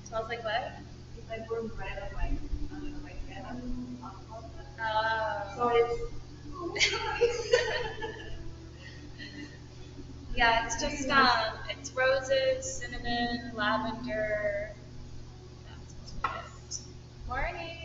Smells like what? So yeah, it's just it's roses, cinnamon, lavender. That's morning.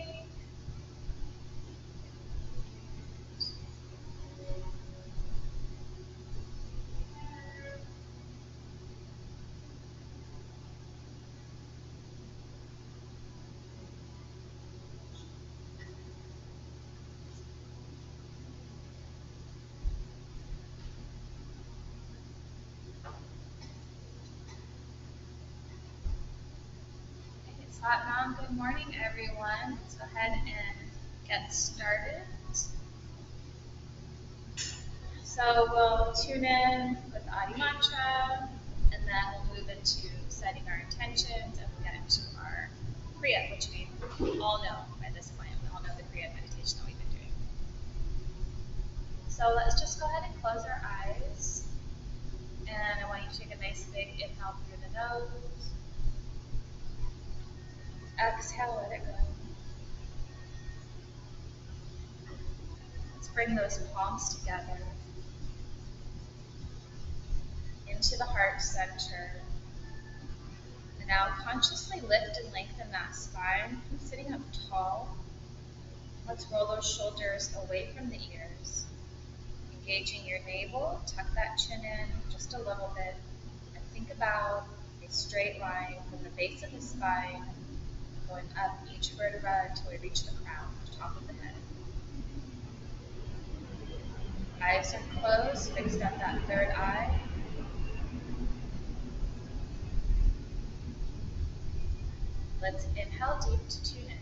Good morning, everyone. Let's go ahead and get started. So we'll tune in with the Adi Mantra, and then we'll move into setting our intentions, and we'll get into our Kriya, which we all know by this point. We all know the Kriya meditation that we've been doing. So let's just go ahead and close our eyes. And I want you to take a nice big inhale through the nose. Exhale, let it go. Let's bring those palms together into the heart center. And now consciously lift and lengthen that spine. Keep sitting up tall. Let's roll those shoulders away from the ears. Engaging your navel, tuck that chin in just a little bit. And think about a straight line from the base of the spine going up each vertebra until we reach the crown, the top of the head. Eyes are closed, fixed at that third eye. Let's inhale deep to tune in.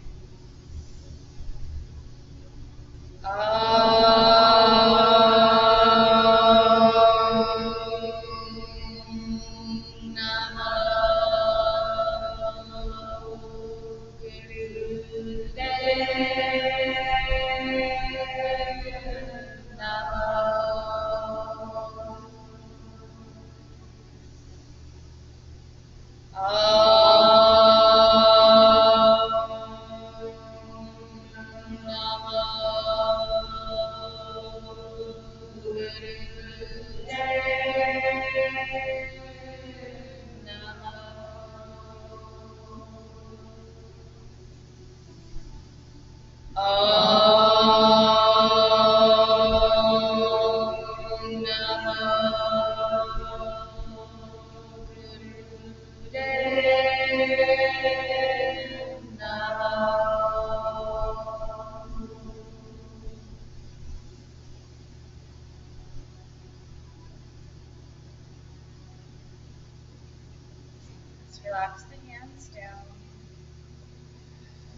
Relax the hands down.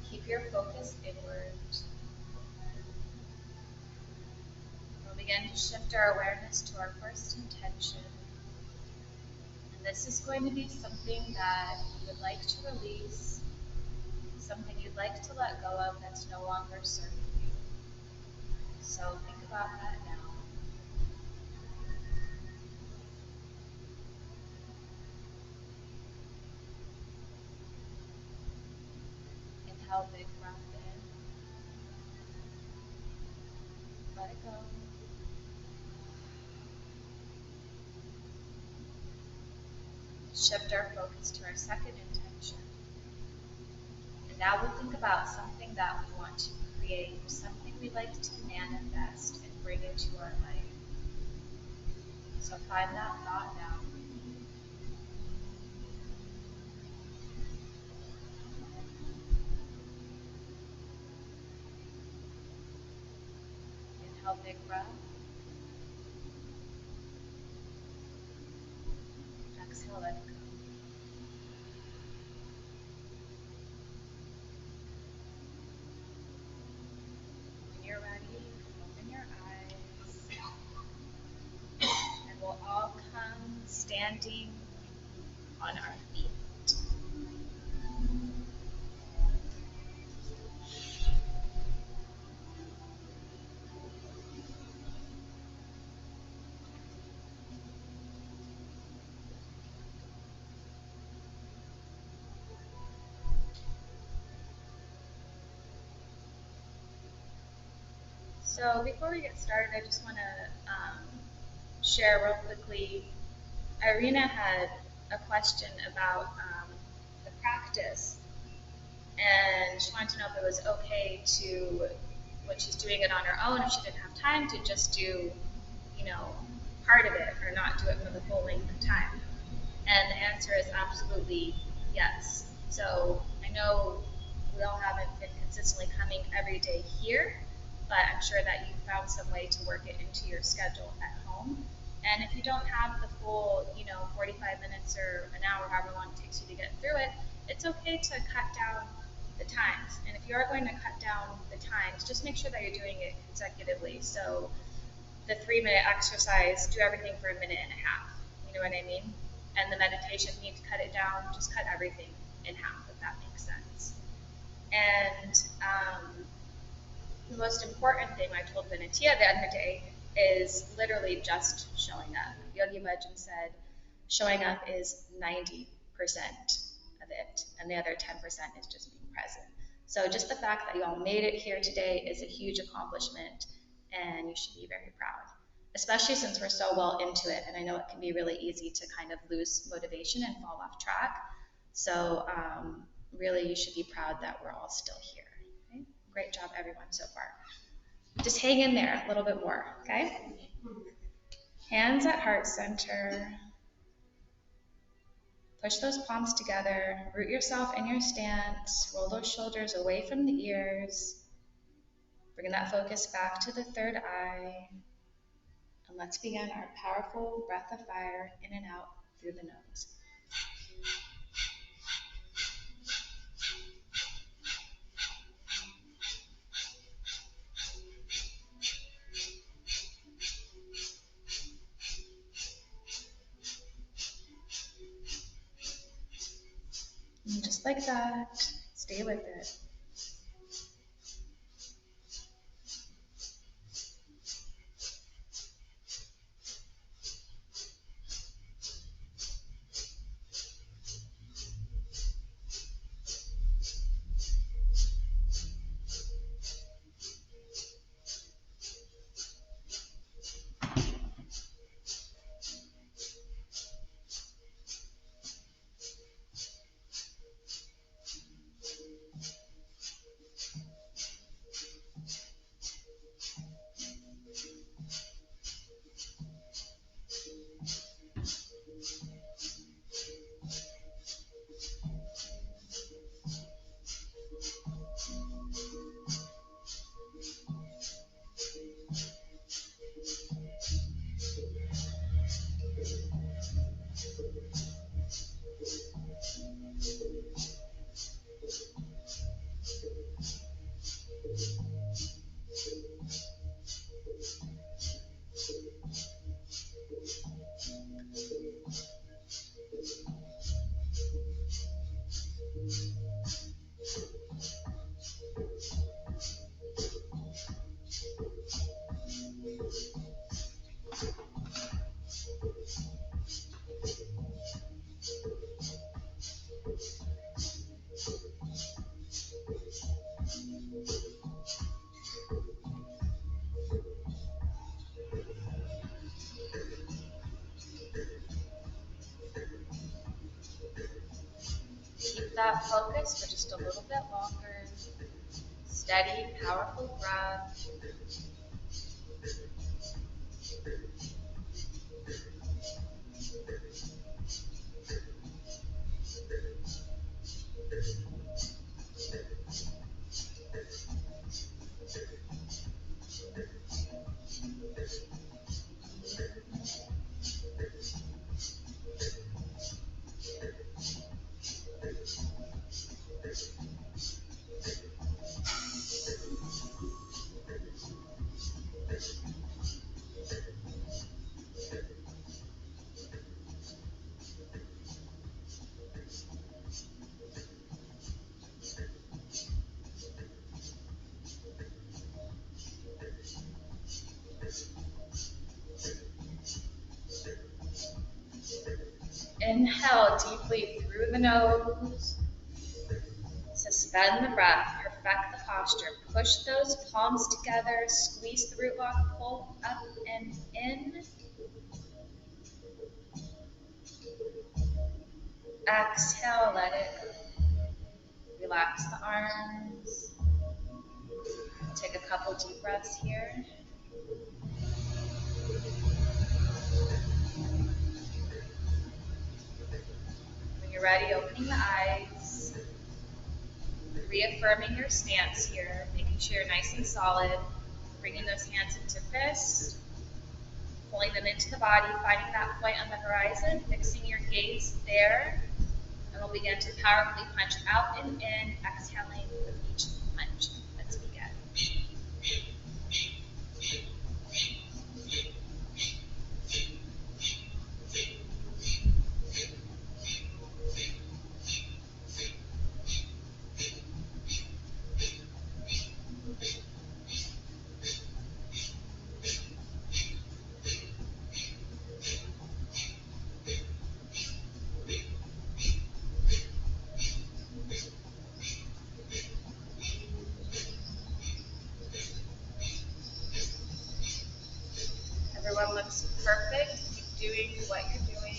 Keep your focus inward. We'll begin to shift our awareness to our first intention. And this is going to be something that you would like to release, something you'd like to let go of that's no longer serving you. So think about that now. Inhale, big breath in. Let it go. Shift our focus to our second intention. And now we'll think about something that we want to create, something we'd like to manifest and bring into our life. So find that thought now. Inhale, big breath. Exhale, let it go. When you're ready, open your eyes. And we'll all come standing on our feet. So before we get started, I just want to share real quickly. Irina had a question about the practice, and she wanted to know if it was okay to, when she's doing it on her own, if she didn't have time, to just do, part of it or not do it for the full length of time. And the answer is absolutely yes. So I know we all haven't been consistently coming every day here, but I'm sure that you found some way to work it into your schedule at home. And if you don't have the full, 45 minutes or an hour, however long it takes you to get through it, it's okay to cut down the times. And if you are going to cut down the times, just make sure that you're doing it consecutively. So the 3-minute exercise, do everything for 1.5 minutes. You know what I mean? And the meditation, you need to cut it down, just cut everything in half, if that makes sense. And the most important thing I told Vinatia the other day is literally just showing up. Yogi Bhajan said showing up is 90% of it, and the other 10% is just being present. So just the fact that you all made it here today is a huge accomplishment, and you should be very proud, especially since we're so well into it. And I know it can be really easy to kind of lose motivation and fall off track. So really, you should be proud that we're all still here. Okay? Great job, everyone, so far. Just hang in there a little bit more, okay? Hands at heart center. Push those palms together. Root yourself in your stance. Roll those shoulders away from the ears. Bring that focus back to the third eye. And let's begin our powerful breath of fire in and out through the nose. And just like that, stay with it. Keep that focus for just a little bit longer. Steady, powerful breath. Inhale deeply through the nose. Suspend the breath for Perfect the posture. Push those palms together. Squeeze the root block. Pull up and in. Exhale, let it go. Relax the arms. Take a couple deep breaths here. When you're ready, opening the eyes. Reaffirming your stance here, making sure you're nice and solid. Bringing those hands into fists. Pulling them into the body, finding that point on the horizon, fixing your gaze there. And we'll begin to powerfully punch out and in, exhaling with each punch. Let's begin. Everyone looks perfect. Keep doing what you're doing.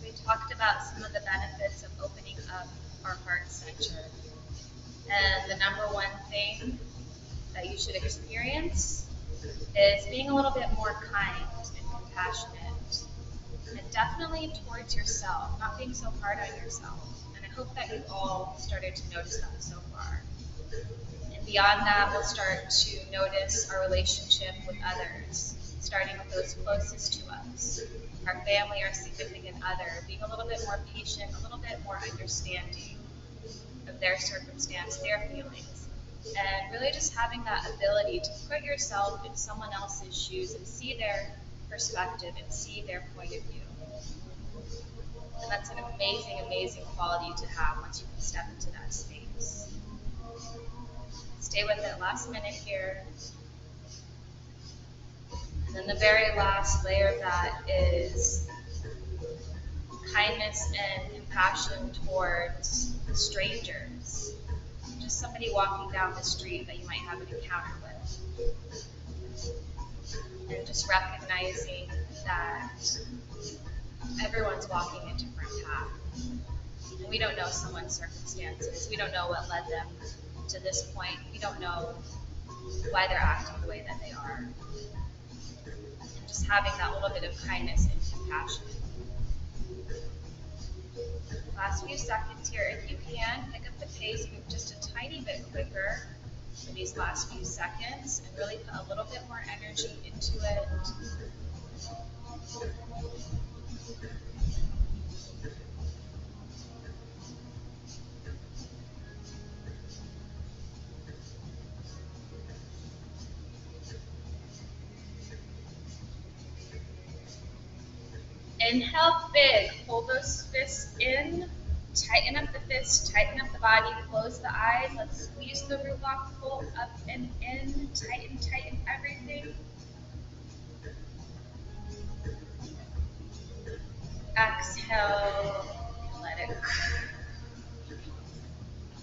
We talked about some of the benefits of opening up our heart center. And the number one thing that you should experience is being a little bit more kind and compassionate. And definitely towards yourself, not being so hard on yourself. And I hope that you've all started to notice that so far. And beyond that, we'll start to notice our relationship with others, starting with those closest to us, our family, our significant other, being a little bit more patient, a little bit more understanding of their circumstance, their feelings, and really just having that ability to put yourself in someone else's shoes and see their perspective and see their point of view. And that's an amazing, amazing quality to have once you can step into that space. Stay with it last minute here. And then the very last layer of that is kindness and compassion towards strangers. Just somebody walking down the street that you might have an encounter with. And just recognizing that everyone's walking a different path. And we don't know someone's circumstances. We don't know what led them to this point. We don't know why they're acting the way that they are. And just having that little bit of kindness and compassion. Last few seconds here, if you can, pick up the pace, move just a tiny bit quicker for these last few seconds, and really put a little bit more energy into it. Inhale big, hold those fists in, tighten up the fists, tighten up the body, close the eyes, let's squeeze the root block, pull up and in, tighten everything. Exhale, let it go.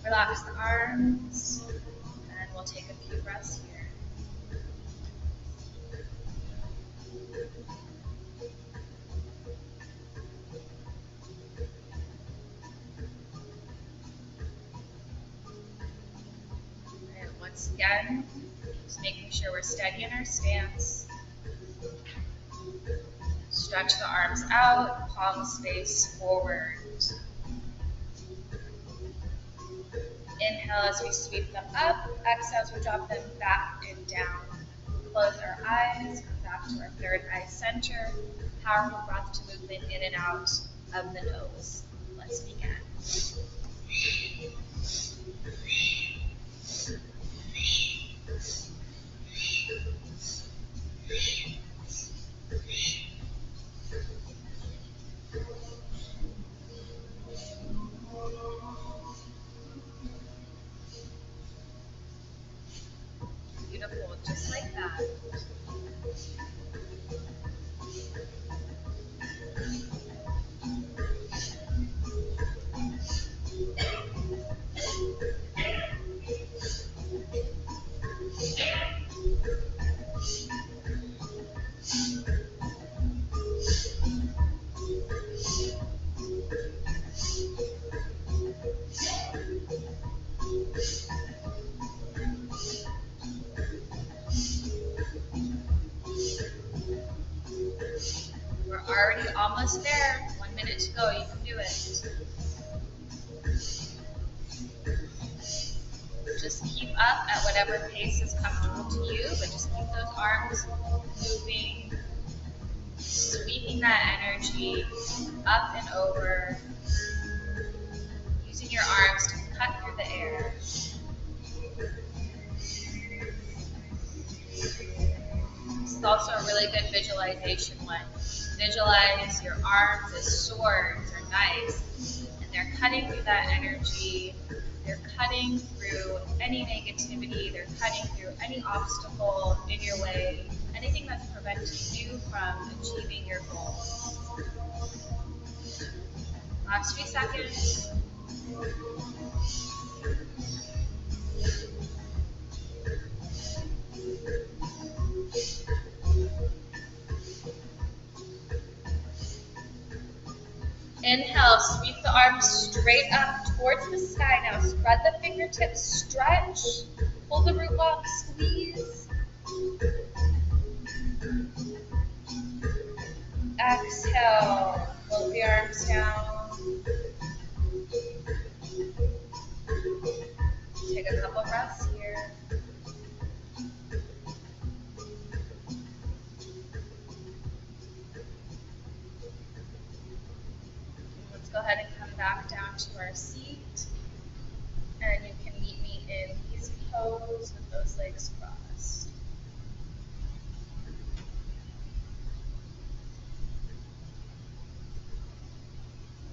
Relax the arms, and we'll take a few breaths here. Once again, just making sure we're steady in our stance. Stretch the arms out, palms face forward. Inhale as we sweep them up, exhale as we drop them back and down. Close our eyes, come back to our third eye center. Powerful breath to movement in and out of the nose. Let's begin. that. We're already almost there. 1 minute to go. You can do it. Just keep up at whatever pace is comfortable to you, but just keep those arms moving, sweeping that energy up and over, using your arms to cut through the air. This is also a really good visualization one. Visualize your arms as swords or knives, and they're cutting through that energy. They're cutting through any negativity. They're cutting through any obstacle in your way, anything that's preventing you from achieving your goal. Last few seconds. Inhale, sweep the arms straight up towards the sky. Now spread the fingertips, stretch, pull the root lock, squeeze. Exhale, float the arms down. Take a couple breaths here. Let's go ahead and come back down to our seat. And you can meet me in easy pose with those legs crossed.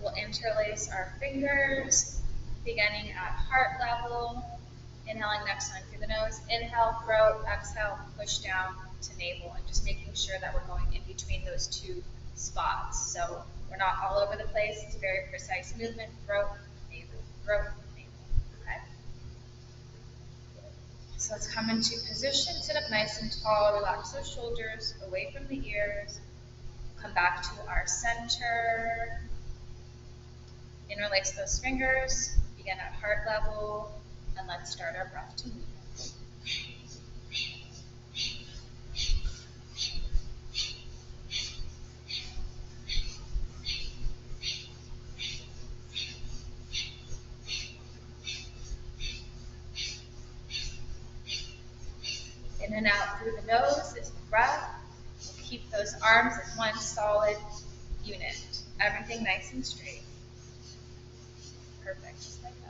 We'll interlace our fingers, beginning at heart level. Inhaling next time through the nose. Inhale, throat. Exhale, push down to navel. And just making sure that we're going in between those two spots. So we're not all over the place. It's a very precise movement. Throat, navel, throat, navel. Okay? So let's come into position. Sit up nice and tall. Relax those shoulders away from the ears. Come back to our center. Interlace those fingers. Begin at heart level. And let's start our breath to move. In and out through the nose is the breath. We'll keep those arms as one solid unit. Everything nice and straight. Perfect, just like that.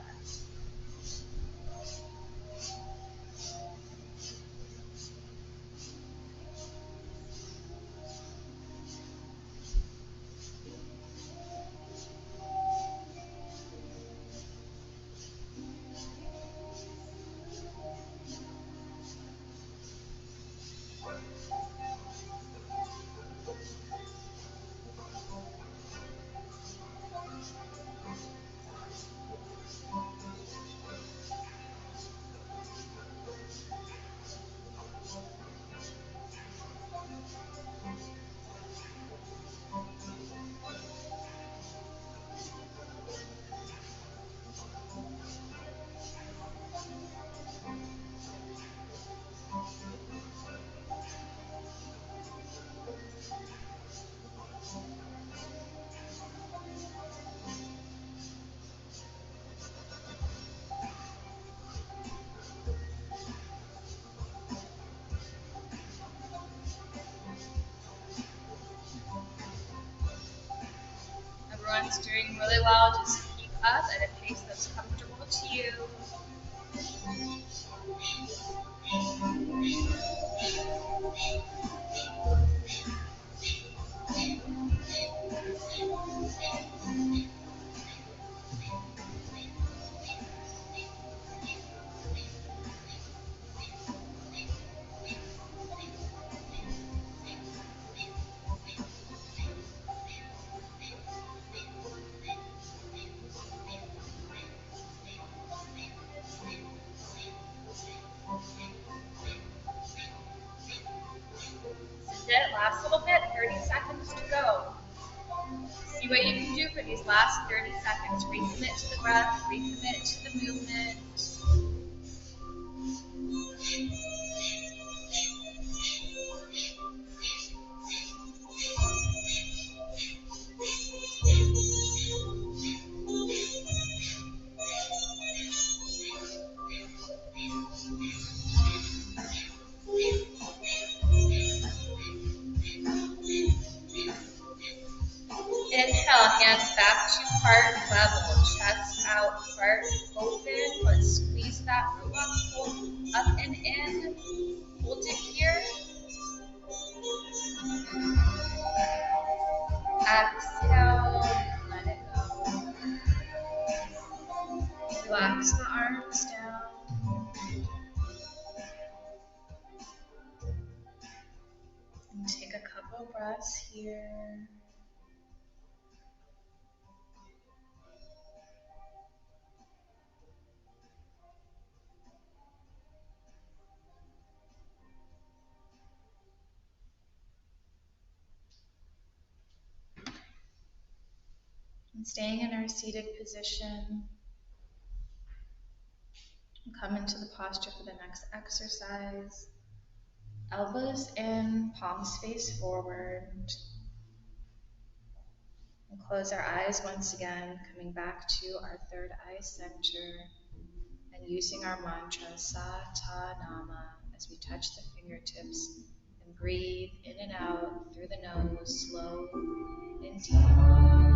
Everyone's doing really well. Just keep up at a pace that's comfortable to you. it. Last little bit, 30 seconds to go. See what you can do for these last 30 seconds. Recommit to the breath, recommit to the movement. Inhale, hands back to heart level, chest out, heart open. Let's squeeze that root up, hold up and in. Hold it here. Exhale, let it go. Relax the arms down. And take a couple breaths here. And staying in our seated position, we'll come into the posture for the next exercise. Elbows in, palms face forward. And close our eyes once again, coming back to our third eye center and using our mantra Sa Ta Nama as we touch the fingertips and breathe in and out through the nose, slow and deep.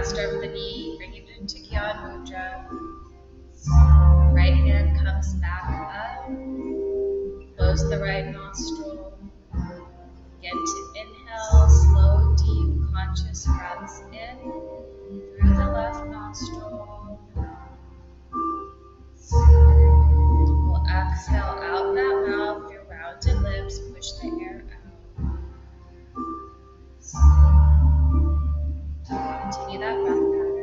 rest over the knee, bringing it into Gyan Mudra. Right hand comes back up. Close the right nostril. Begin to inhale, slow, deep, conscious breaths in through the left nostril. We'll exhale out that mouth through rounded lips. Push the air out. Continue that breath pattern.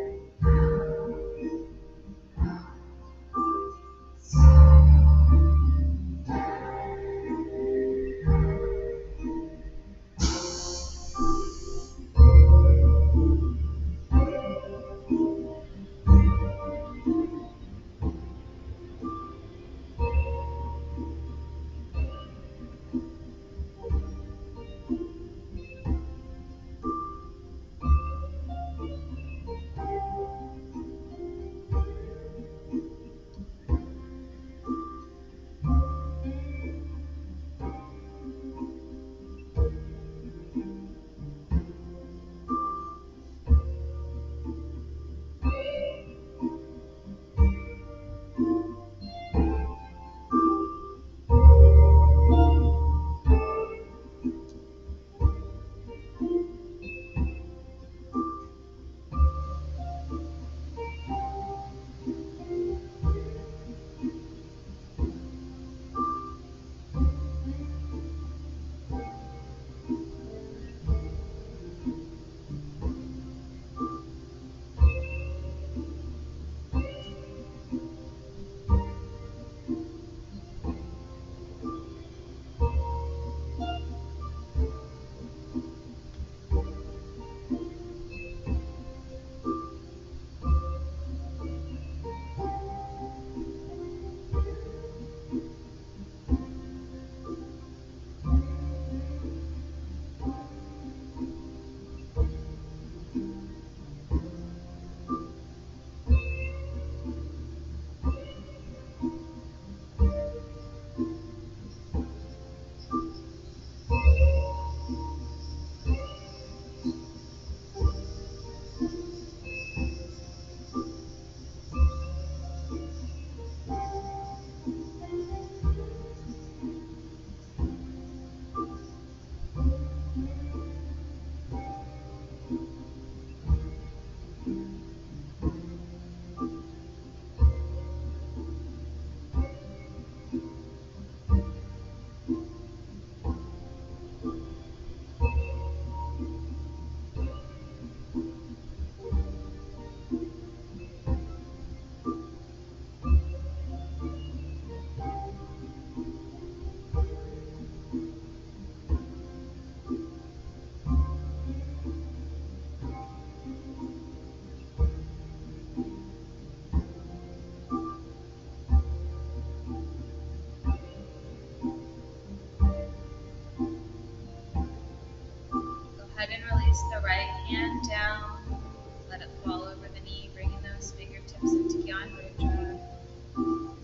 Ahead and release the right hand down. Let it fall over the knee, bringing those fingertips into Gyan Mudra.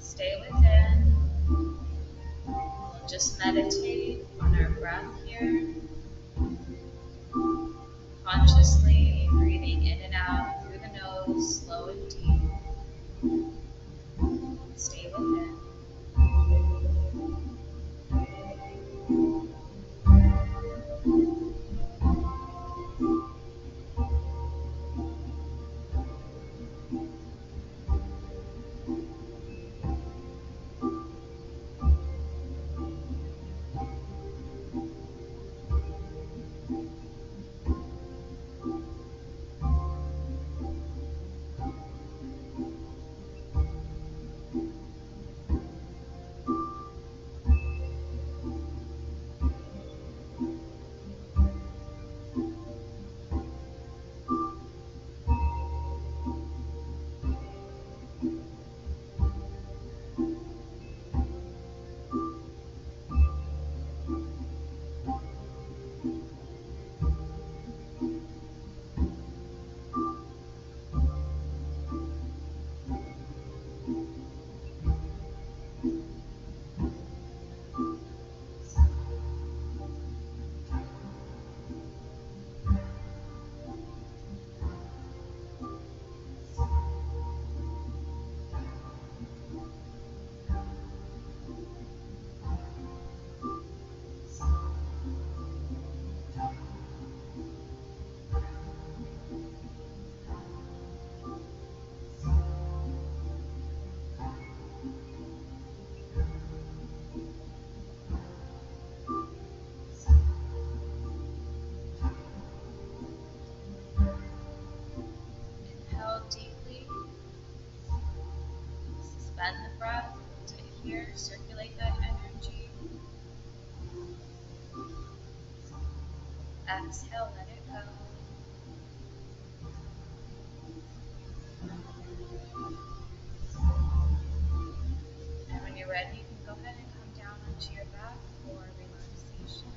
Stay within. We'll just meditate on our breath here. Consciously breathing in and out through the nose, slow and deep. Stay within. exhale, let it go. And when you're ready, you can go ahead and come down onto your back for relaxation.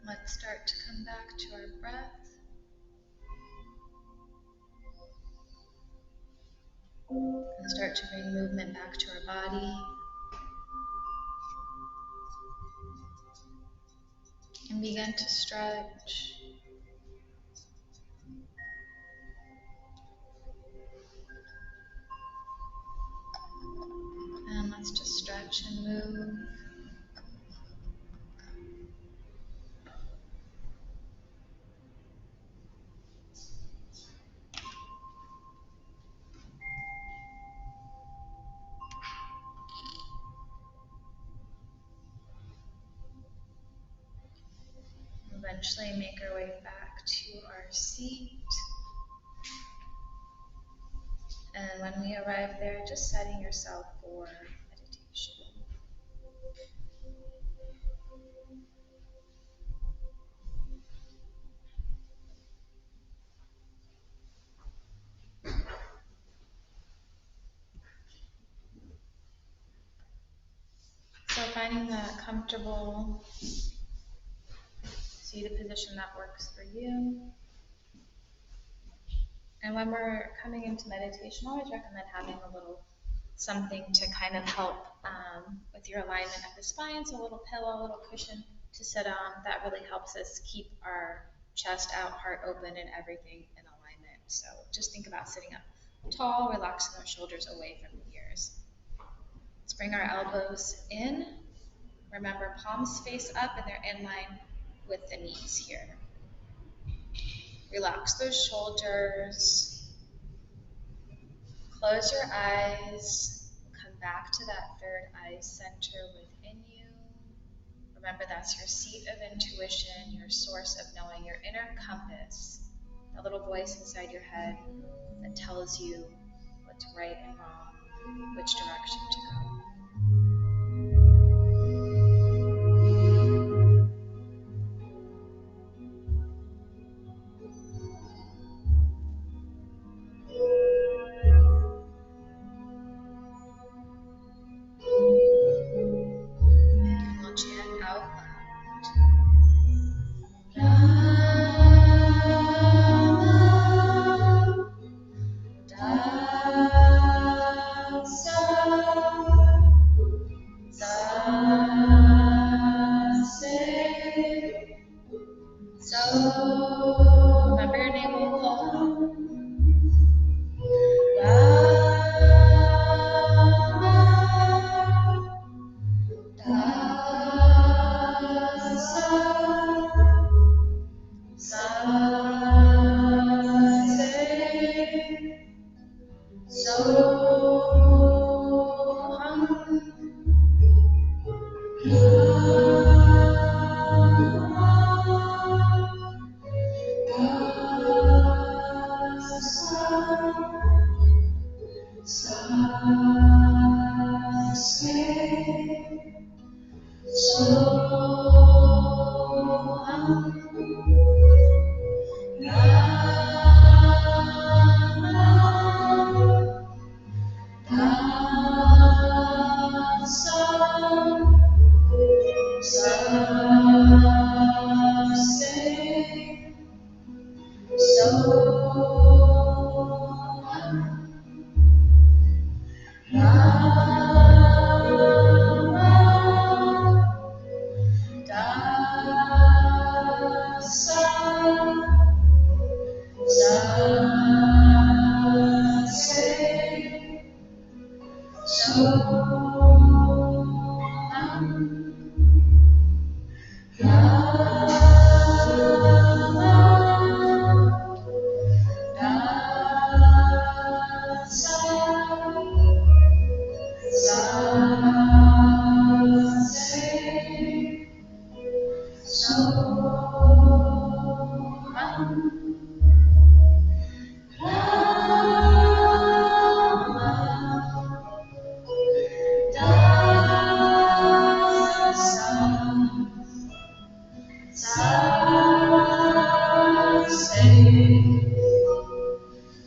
Let's start to come back to our breath. And start to bring movement back to our body. And begin to stretch. And let's just stretch and move. Eventually make our way back to our seat. And when we arrive there, just setting yourself for meditation. So finding that comfortable seated position that works for you. And when we're coming into meditation, I always recommend having a little something to kind of help with your alignment of the spine. So a little pillow, a little cushion to sit on. That really helps us keep our chest out, heart open, and everything in alignment. So just think about sitting up tall, relaxing our shoulders away from the ears. Let's bring our elbows in. Remember, palms face up and they're in line with the knees here. Relax those shoulders. Close your eyes. Come back to that third eye center within you. Remember, that's your seat of intuition, your source of knowing, your inner compass, that little voice inside your head that tells you what's right and wrong, which direction to go.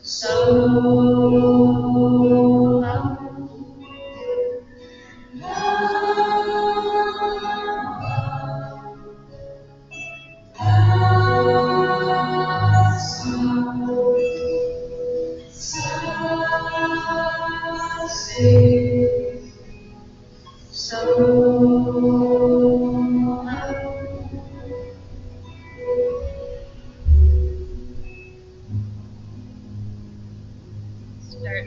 Start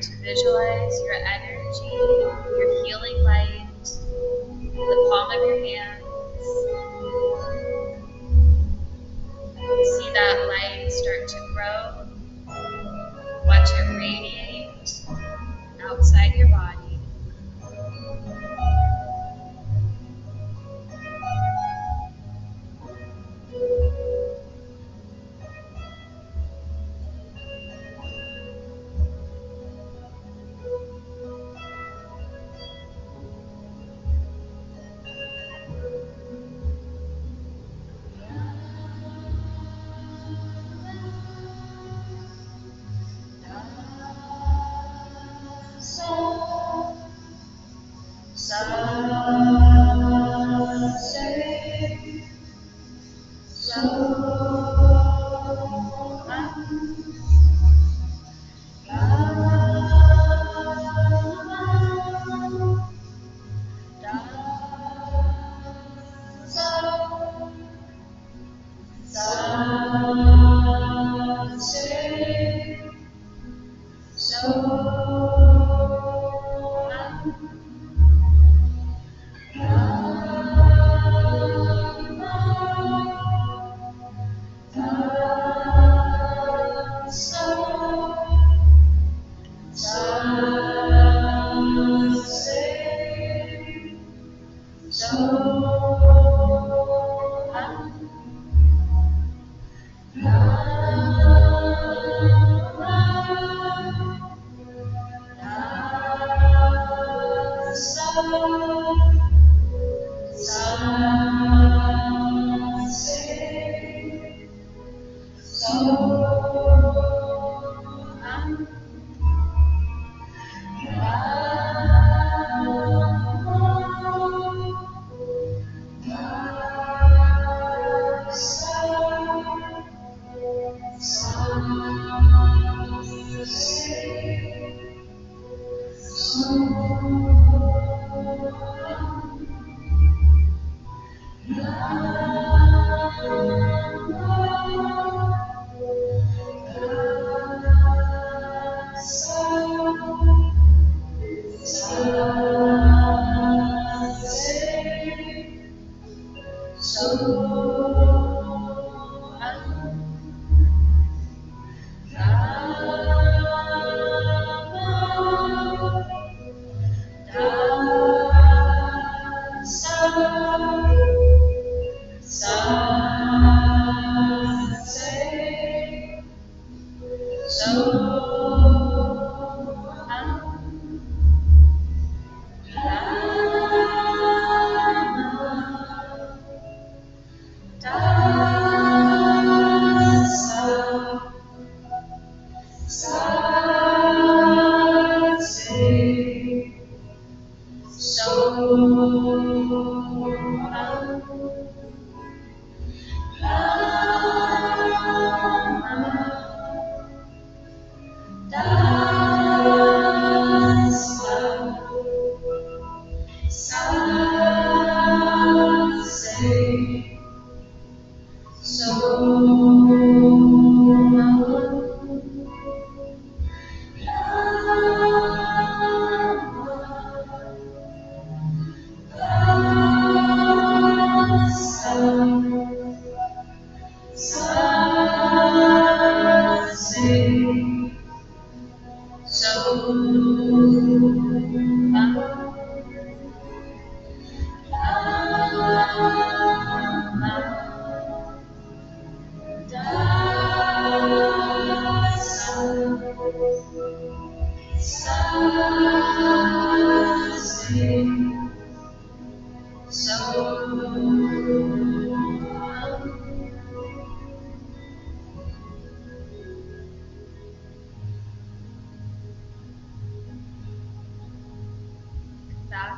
to visualize your energy, your healing light, in the palm of your hands. See that light start to grow. Watch it radiate outside your body.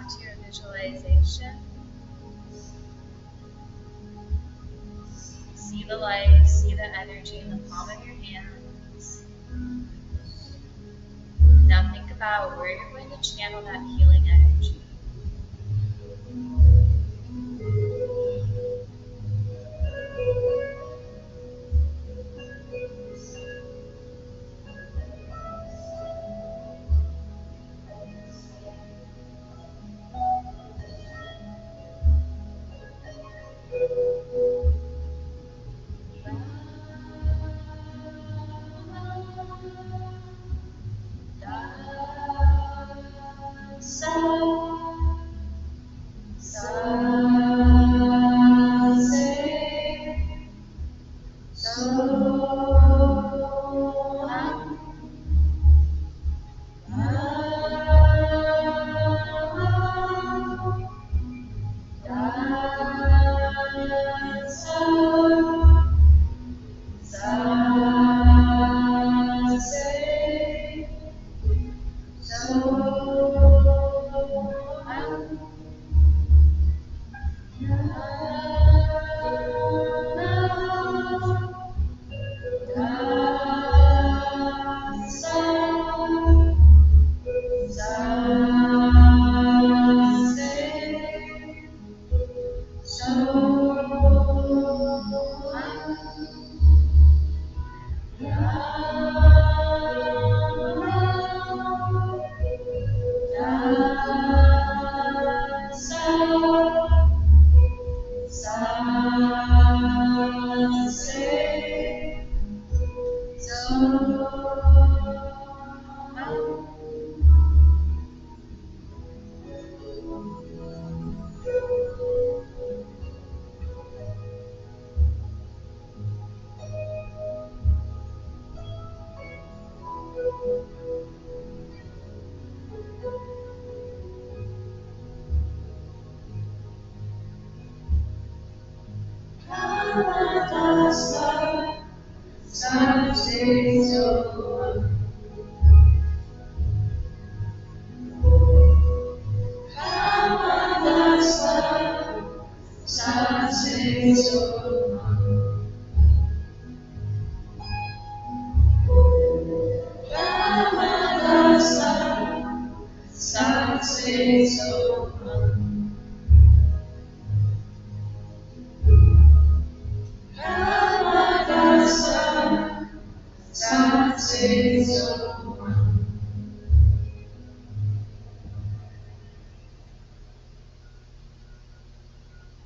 back to your visualization. See the light, see the energy in the palm of your hands. Now think about where you're going to channel that healing energy.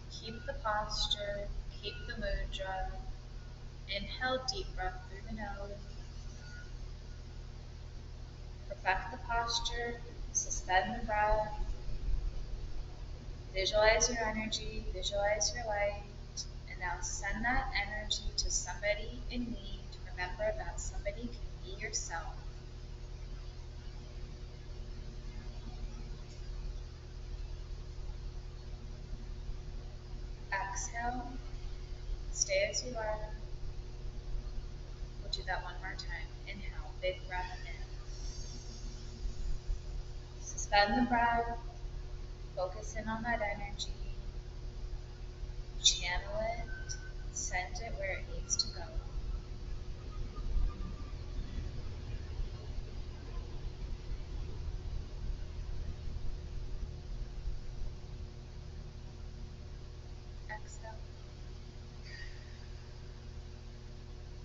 Keep the posture, keep the mudra. Inhale, deep breath through the nose. Perfect the posture, suspend the breath. Visualize your energy, visualize your light, and now send that energy to somebody in need. Remember that somebody can be yourself. Exhale, stay as you are. We'll do that one more time. Inhale, big breath in. Suspend the breath, focus in on that energy, channel it, send it where it needs to go. Exhale.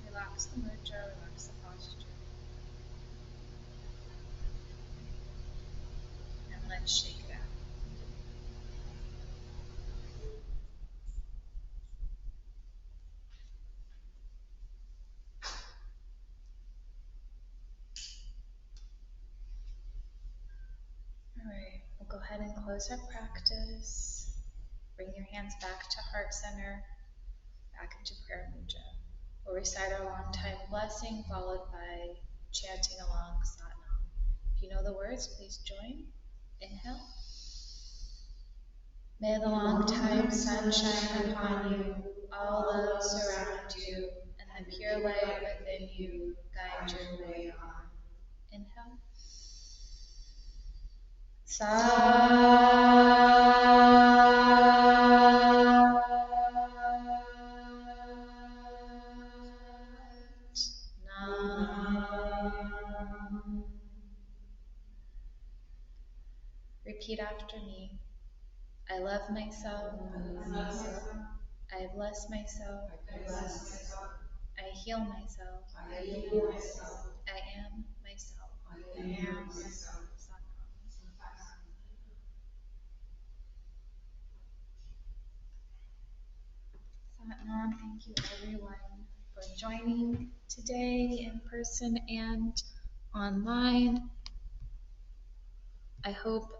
Relax the mudra, relax the posture. And let's shake it out. Alright, we'll go ahead and close our practice. Bring your hands back to heart center, back into prayer mudra. We'll recite our long time blessing followed by chanting along Satnam. If you know the words, please join. Inhale. May the long time sun shine upon you, all love surround you, and the pure light within you guide your way on. Inhale. Repeat after me. I love myself. I bless myself. I heal myself. I am myself. Satnam, thank you everyone for joining today in person and online. I hope